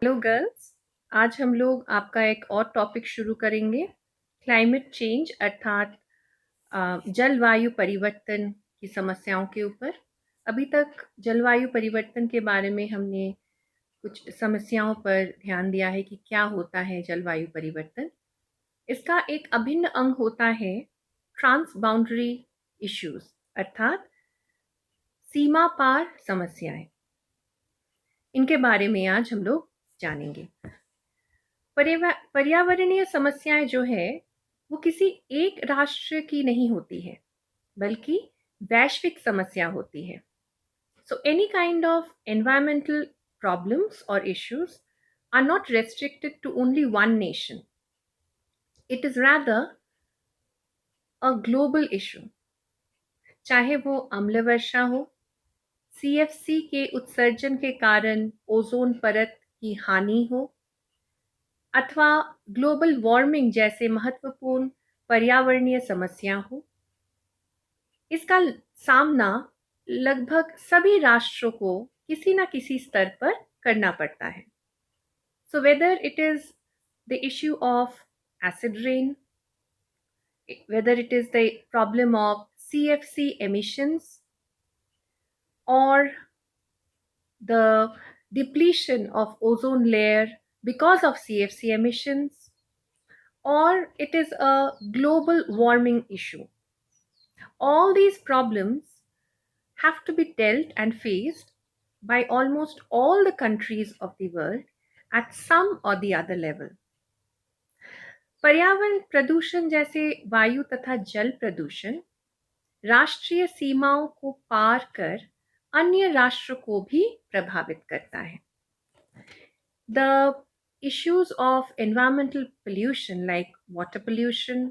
Hello girls. आज हम लोग आपका एक और टॉपिक शुरू करेंगे, क्लाइमेट चेंज अर्थात जलवायु परिवर्तन की समस्याओं के ऊपर। अभी तक जलवायु परिवर्तन के बारे में हमने कुछ समस्याओं पर ध्यान दिया है कि क्या होता है जलवायु परिवर्तन। इसका एक अभिन्न अंग होता है ट्रांस बाउंड्री इश्यूज अर्थात सीमा पार समस्याएं। इनके बारे में आज हम लोग जानेंगे। पर्यावरणीय समस्याएं जो है वो किसी एक राष्ट्र की नहीं होती है, बल्कि वैश्विक समस्या होती है। So any kind of environmental problems और issues are not restricted to only one nation. It is rather a global issue. चाहे वो अम्ल वर्षा हो, सीएफसी के उत्सर्जन के कारण ओजोन परत की हानि हो, अथवा ग्लोबल वार्मिंग जैसे महत्वपूर्ण पर्यावरणीय समस्या हो। इसका सामना लगभग सभी राष्ट्रों को किसी न किसी स्तर पर करना पड़ता है। So whether it is the issue of acid rain, whether it is the problem of CFC emissions, or the depletion of ozone layer because of CFC emissions, or it is a global warming issue. All these problems have to be dealt and faced by almost all the countries of the world at some or the other level. पर्यावरण प्रदूषण जैसे वायु तथा जल प्रदूषण राष्ट्रीय सीमाओं को पार कर अन्य राष्ट्र को भी प्रभावित करता है। The issues of environmental pollution like water pollution,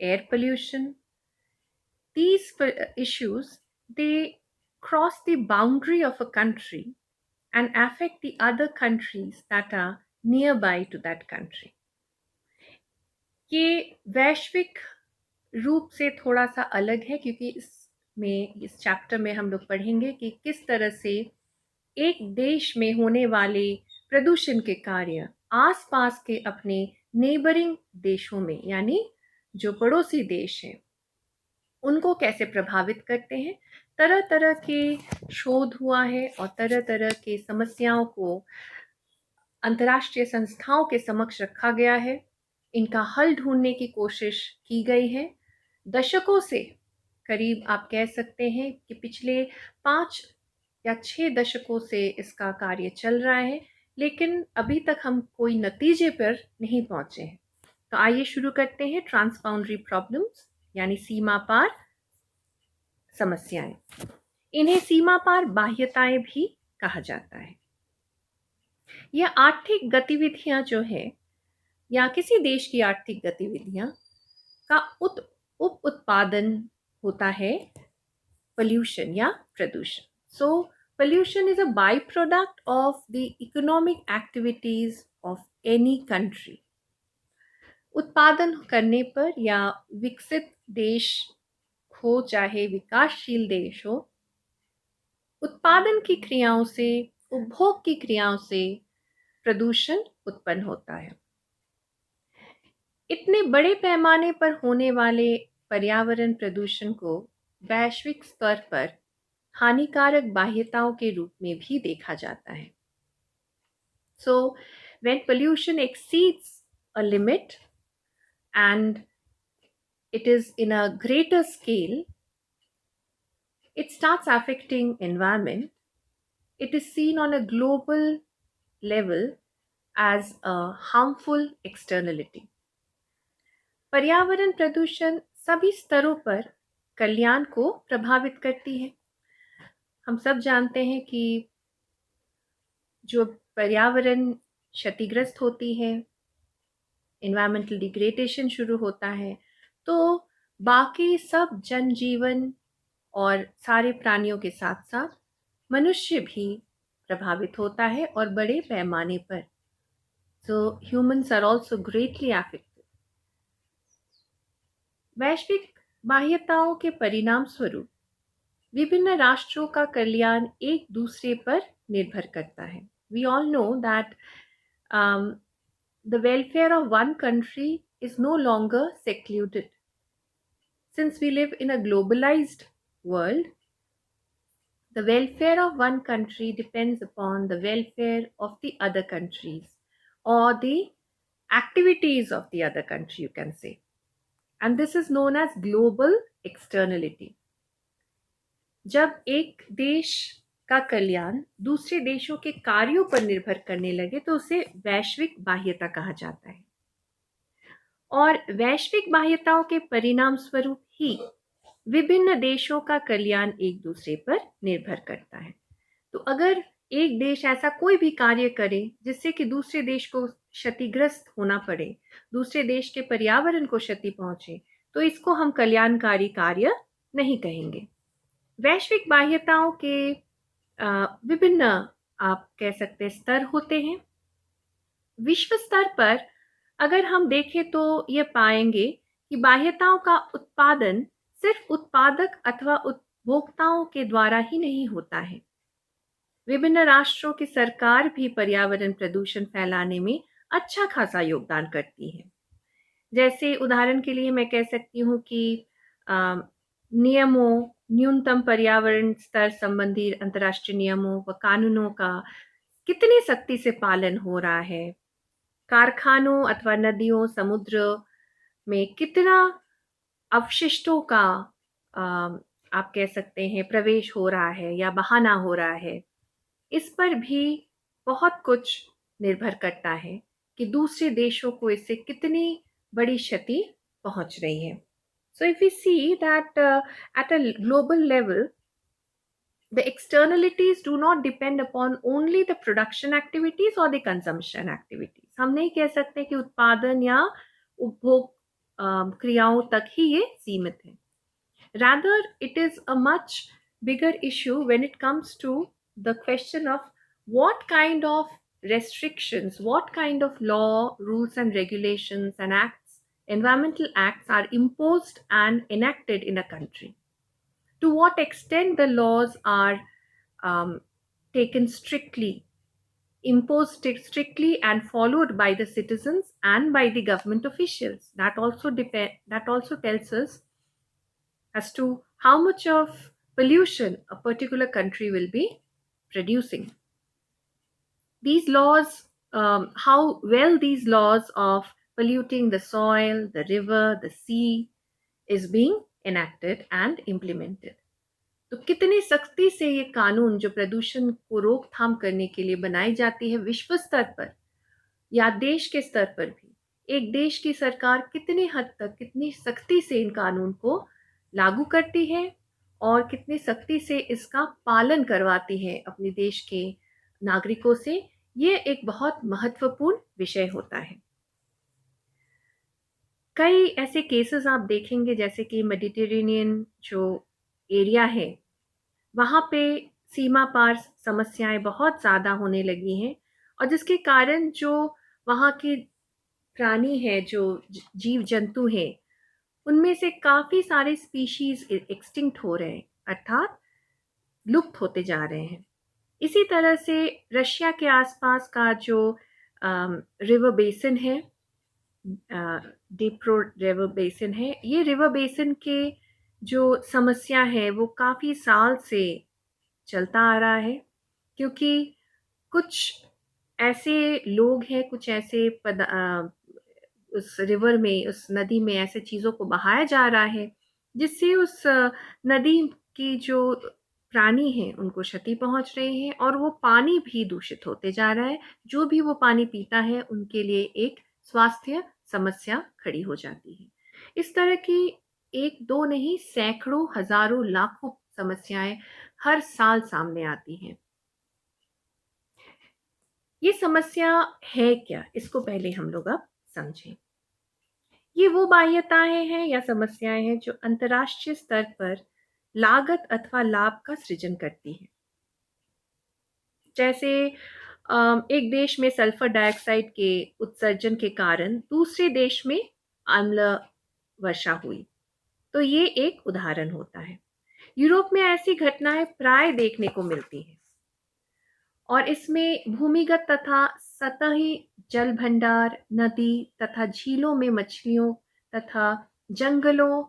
air pollution, these issues, they cross the boundary of a country and affect the other countries that are nearby to that country. ये वैश्विक रूप से थोड़ा सा अलग है, क्योंकि इस चैप्टर में हम लोग पढ़ेंगे कि किस तरह से एक देश में होने वाले प्रदूषण के कार्य आसपास के अपने नेबरिंग देशों में, यानी जो पड़ोसी देश हैं, उनको कैसे प्रभावित करते हैं। तरह तरह के शोध हुआ है और तरह तरह के समस्याओं को अंतर्राष्ट्रीय संस्थाओं के समक्ष रखा गया है। इनका हल ढूंढने की कोशिश की गई है। दशकों से, करीब आप कह सकते हैं कि पिछले 5 या 6 दशकों से इसका कार्य चल रहा है, लेकिन अभी तक हम कोई नतीजे पर नहीं पहुंचे हैं। तो आइए शुरू करते हैं ट्रांसबाउंड्री प्रॉब्लम्स यानी सीमा पार समस्याएं। इन्हें सीमा पार बाह्यताएं भी कहा जाता है। यह आर्थिक गतिविधियां जो है या किसी देश की आर्थिक गतिविधियां का उप उत्पादन होता है पोल्यूशन या प्रदूषण। So pollution is a by product of the economic activities of any country. उत्पादन करने पर या विकसित देश हो चाहे विकासशील देश हो, उत्पादन की क्रियाओं से, उपभोग की क्रियाओं से प्रदूषण उत्पन्न होता है। इतने बड़े पैमाने पर होने वाले पर्यावरण प्रदूषण को वैश्विक स्तर पर हानिकारक बाह्यताओं के रूप में भी देखा जाता है। So when pollution exceeds a limit and it is in a greater scale, it starts affecting environment. It is seen on a global level as a harmful externality. पर्यावरण प्रदूषण सभी स्तरों पर कल्याण को प्रभावित करती है। हम सब जानते हैं कि जो पर्यावरण क्षतिग्रस्त होती है, एनवायरमेंटल डिग्रेडेशन शुरू होता है, तो बाकी सब जनजीवन और सारे प्राणियों के साथ साथ मनुष्य भी प्रभावित होता है और बड़े पैमाने पर। So humans are also greatly affected. वैश्विक बाह्यताओं के परिणाम स्वरूप विभिन्न राष्ट्रों का कल्याण एक दूसरे पर निर्भर करता है। We all know that the welfare of one country is no longer secluded. Since we live in a globalized world, the welfare of one country depends upon the welfare of the other countries, or the activities of the other country, you can say. And this is known as global externality. जब एक देश का कल्याण दूसरे देशों के कार्यों पर निर्भर करने लगे तो उसे वैश्विक बाह्यता कहा जाता है। और वैश्विक बाह्यताओं के परिणाम स्वरूप ही विभिन्न देशों का कल्याण एक दूसरे पर निर्भर करता है। तो अगर एक देश ऐसा कोई भी कार्य करे जिससे कि दूसरे देश को क्षतिग्रस्त होना पड़े, दूसरे देश के पर्यावरण को क्षति पहुंचे, तो इसको हम कल्याणकारी कार्य नहीं कहेंगे। वैश्विक बाह्यताओं के विभिन्न, आप कह सकते हैं, स्तर होते हैं। विश्व स्तर पर अगर हम देखें तो ये पाएंगे कि बाह्यताओं का उत्पादन सिर्फ उत्पादक अथवा उपभोक्ताओं के द्वारा ही नहीं होता है। विभिन्न राष्ट्रों की सरकार भी पर्यावरण प्रदूषण फैलाने में अच्छा खासा योगदान करती है। जैसे उदाहरण के लिए मैं कह सकती हूँ कि नियमों, न्यूनतम पर्यावरण स्तर संबंधी अंतर्राष्ट्रीय नियमों व कानूनों का कितनी सख्ती से पालन हो रहा है। कारखानों अथवा नदियों, समुद्र में कितना अपशिष्टों का आप कह सकते हैं प्रवेश हो रहा है या बहाना हो रहा है। इस पर भी बहुत कुछ निर्भर करता है कि दूसरे देशों को इससे कितनी बड़ी क्षति पहुंच रही है। So if we see that at a global level, the externalities do not depend upon only the production activities or the consumption activities. हम नहीं कह सकते कि उत्पादन या उपभोग क्रियाओं तक ही ये सीमित है। Rather, it is a much bigger issue when it comes to the question of what kind of restrictions, what kind of law, rules and regulations and acts, environmental acts are imposed and enacted in a country. To what extent the laws are taken strictly, imposed strictly and followed by the citizens and by the government officials. That also tells us as to how much of pollution a particular country will be producing. These laws, how well these laws of polluting the soil, the river, the sea is being enacted and implemented. तो कितनी सख्ती से ये कानून जो प्रदूषण को रोकथाम करने के लिए बनाई जाती है विश्व स्तर पर या देश के स्तर पर भी, एक देश की सरकार कितनी हद तक, कितनी सख्ती से इन कानून को लागू करती है और कितनी सख्ती से इसका पालन करवाती है अपने देश के नागरिकों से, ये एक बहुत महत्वपूर्ण विषय होता है। कई ऐसे केसेस आप देखेंगे जैसे कि मेडिटेरेनियन जो एरिया है वहाँ पे सीमा पार समस्याएं बहुत ज़्यादा होने लगी हैं और जिसके कारण जो वहाँ के प्राणी है, जो जीव जंतु हैं, उनमें से काफ़ी सारे स्पीशीज एक्सटिंक्ट हो रहे हैं, अर्थात लुप्त होते जा रहे हैं। इसी तरह से रशिया के आसपास का जो रिवर बेसिन है, डिप्रो रिवर बेसिन है, ये रिवर बेसिन के जो समस्या है वो काफ़ी साल से चलता आ रहा है, क्योंकि कुछ ऐसे लोग हैं, कुछ ऐसे उस रिवर में, उस नदी में ऐसे चीज़ों को बहाया जा रहा है जिससे उस नदी की जो प्राणी हैं उनको क्षति पहुंच रही है और वो पानी भी दूषित होते जा रहा है। जो भी वो पानी पीता है उनके लिए एक स्वास्थ्य समस्या खड़ी हो जाती है। इस तरह की एक दो नहीं, सैकड़ों, हजारों, लाखों समस्याएं हर साल सामने आती हैं। ये समस्या है क्या, इसको पहले हम लोग अब समझें। ये वो बाह्यताएं हैं या समस्याएं हैं जो अंतर्राष्ट्रीय स्तर पर लागत अथवा लाभ का सृजन करती है। जैसे एक देश में सल्फर डाइऑक्साइड के उत्सर्जन के कारण दूसरे देश में अम्ल वर्षा हुई, तो ये एक उदाहरण होता है। यूरोप में ऐसी घटनाएं प्राय देखने को मिलती हैं और इसमें भूमिगत तथा सतही जल भंडार, नदी तथा झीलों में मछलियों तथा जंगलों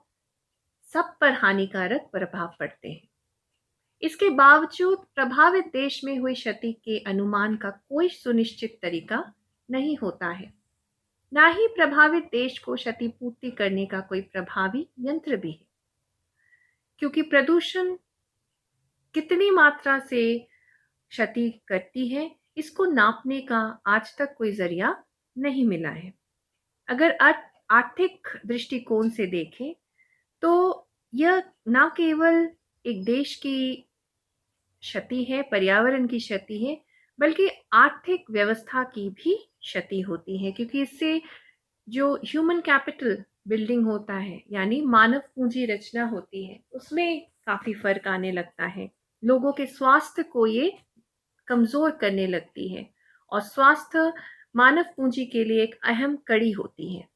सब पर हानिकारक प्रभाव पड़ते हैं। इसके बावजूद प्रभावित देश में हुई क्षति के अनुमान का कोई सुनिश्चित तरीका नहीं होता है, ना ही प्रभावित देश को क्षतिपूर्ति करने का कोई प्रभावी यंत्र भी है, क्योंकि प्रदूषण कितनी मात्रा से क्षति करती है इसको नापने का आज तक कोई जरिया नहीं मिला है। अगर आर्थिक दृष्टिकोण से देखें तो यह ना केवल एक देश की क्षति है, पर्यावरण की क्षति है, बल्कि आर्थिक व्यवस्था की भी क्षति होती है, क्योंकि इससे जो ह्यूमन कैपिटल बिल्डिंग होता है यानी मानव पूंजी रचना होती है उसमें काफी फर्क आने लगता है। लोगों के स्वास्थ्य को ये कमजोर करने लगती है और स्वास्थ्य मानव पूंजी के लिए एक अहम कड़ी होती है।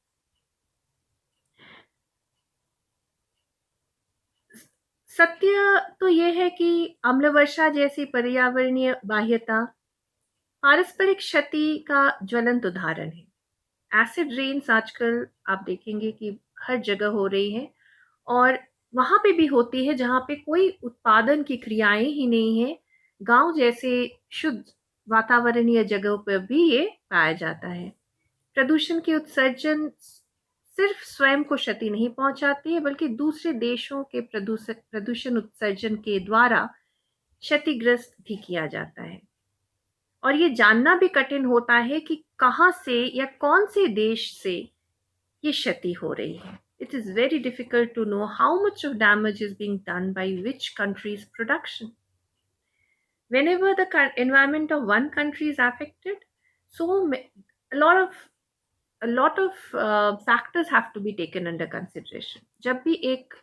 सत्य तो यह है कि अम्ल वर्षा जैसी पर्यावरणीय बाह्यता पारस्परिक क्षति का ज्वलंत उदाहरण है। एसिड रेन्स आजकल आप देखेंगे कि हर जगह हो रही है और वहां पे भी होती है जहां पे कोई उत्पादन की क्रियाएं ही नहीं है। गांव जैसे शुद्ध वातावरणीय जगहों पर भी ये पाया जाता है। प्रदूषण के उत्सर्जन सिर्फ स्वयं को क्षति नहीं पहुंचाती है, बल्कि दूसरे देशों के प्रदूषण उत्सर्जन के द्वारा क्षतिग्रस्त भी किया जाता है। और ये जानना भी कठिन होता है कि कहां से या कौन से देश से ये क्षति हो रही है। It is very difficult to know how much of damage is being done by which country's production. Whenever the environment of one country is affected, so a lot of factors have to be taken under consideration. जब भी एक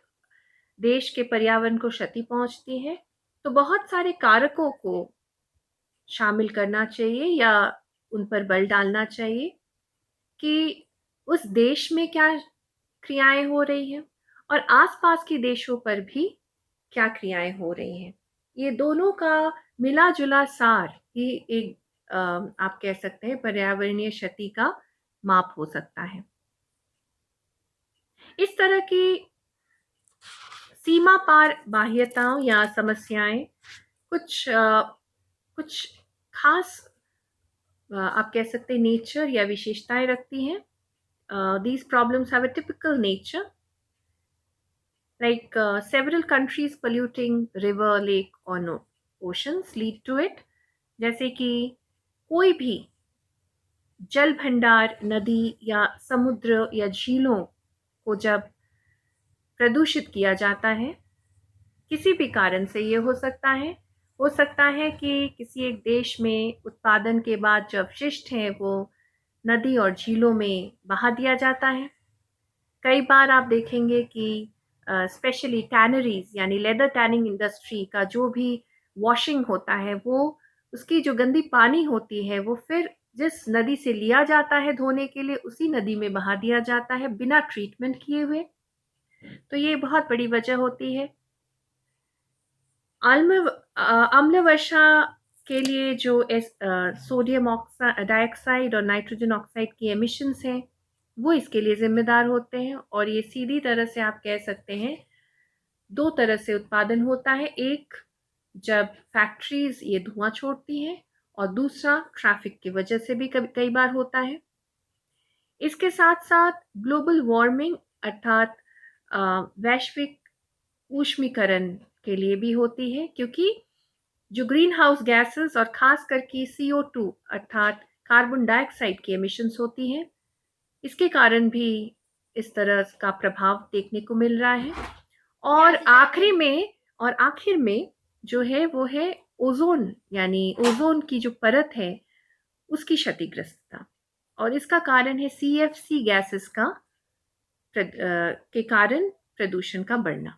देश के पर्यावरण को क्षति पहुंचती है तो बहुत सारे कारकों को शामिल करना चाहिए या उन पर बल डालना चाहिए कि उस देश में क्या क्रियाएं हो रही हैं और आसपास के देशों पर भी क्या क्रियाएं हो रही हैं। ये दोनों का मिला जुला सार ही एक आप कह सकते हैं पर्यावरणीय क्षति का माप हो सकता है। इस तरह की सीमा पार बाह्यताओं या समस्याएं कुछ खास आप कह सकते हैं नेचर या विशेषताएं रखती हैं। These problems have a typical nature, like several countries polluting river, lake or no oceans lead to it. जैसे कि कोई भी जल भंडार, नदी या समुद्र या झीलों को जब प्रदूषित किया जाता है, किसी भी कारण से ये हो सकता है कि किसी एक देश में उत्पादन के बाद जो अपशिष्ट है वो नदी और झीलों में बहा दिया जाता है। कई बार आप देखेंगे कि स्पेशली टैनरीज यानी लेदर टैनिंग इंडस्ट्री का जो भी वॉशिंग होता है वो उसकी जो गंदी पानी होती है वो फिर जिस नदी से लिया जाता है धोने के लिए उसी नदी में बहा दिया जाता है बिना ट्रीटमेंट किए हुए। तो ये बहुत बड़ी वजह होती है। अम्ल वर्षा के लिए जो सोडियम डाइऑक्साइड और नाइट्रोजन ऑक्साइड की एमिशंस हैं वो इसके लिए जिम्मेदार होते हैं और ये सीधी तरह से आप कह सकते हैं दो तरह से उत्पादन होता है। एक जब फैक्ट्रीज ये धुआं छोड़ती हैं और दूसरा ट्रैफिक की वजह से भी कई बार होता है। इसके साथ साथ ग्लोबल वार्मिंग अर्थात वैश्विक ऊष्मीकरण के लिए भी होती है, क्योंकि जो ग्रीन हाउस गैसेस और खास करके CO2 अर्थात कार्बन डाइऑक्साइड की एमिशंस होती हैं, इसके कारण भी इस तरह का प्रभाव देखने को मिल रहा है। और आखिर में जो है वो है ओजोन, यानी ओजोन की जो परत है उसकी क्षतिग्रस्तता, और इसका कारण है CFC गैसेस के कारण प्रदूषण का बढ़ना।